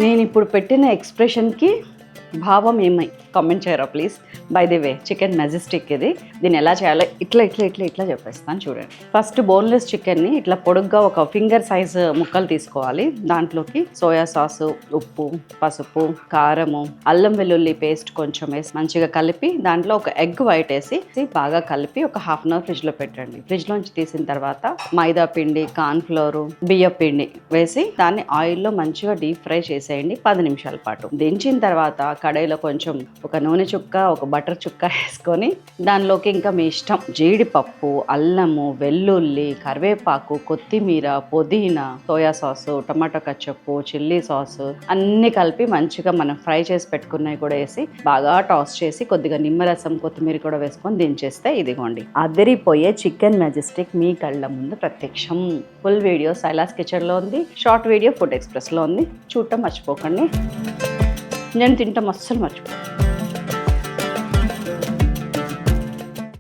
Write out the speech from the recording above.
నేను ఇప్పుడు పెట్టిన ఎక్స్ప్రెషన్కి భావం ఏమై కామెంట్ చేయరా please. By the way chicken Majestic ఇది. దీన్ని ఎలా చేయాలో ఇట్లా ఇట్లా ఇట్లా ఇట్లా చెప్పేస్తాను చూడండి. ఫస్ట్ బోన్లెస్ చికెన్ని ఇట్లా పొడుగ్గా ఒక ఫింగర్ సైజ్ ముక్కలు తీసుకోవాలి. దాంట్లోకి సోయా సాసు, ఉప్పు, పసుపు, కారము, అల్లం వెల్లుల్లి పేస్ట్ కొంచెం వేసి మంచిగా కలిపి దాంట్లో ఒక ఎగ్ వైట్ వేసి బాగా కలిపి ఒక హాఫ్ అన్ అవర్ ఫ్రిడ్జ్లో పెట్టండి. ఫ్రిడ్జ్లోంచి తీసిన తర్వాత మైదా పిండి, కార్న్ ఫ్లోర్, బియ్య పిండి వేసి దాన్ని ఆయిల్లో మంచిగా డీప్ ఫ్రై చేసేయండి 10 నిమిషాల పాటు. దించిన తర్వాత కడాయిలో కొంచెం ఒక నూనె చుక్క, ఒక బటర్ చుక్క వేసుకొని దానిలోకి ఇంకా మీ ఇష్టం జీడిపప్పు, అల్లము, వెల్లుల్లి, కరివేపాకు, కొత్తిమీర, పుదీనా, soya sauce, tomato ketchup, chilli sauce అన్ని కలిపి మంచిగా మనం ఫ్రై చేసి పెట్టుకున్నవి కూడా వేసి బాగా టాస్ చేసి కొద్దిగా నిమ్మరసం, కొత్తిమీర కూడా వేసుకొని దించేస్తే ఇదిగోండి అదిరిపోయే చికెన్ మెజెస్టిక్ మీ కళ్ళ ముందు ప్రత్యక్షం. ఫుల్ వీడియో సైలాస్ కిచెన్లో ఉంది, షార్ట్ వీడియో ఫుడ్ ఎక్స్ప్రెస్లో ఉంది. చూడటం మర్చిపోకండి. నేను తింటాం అస్సలు మర్చిపో.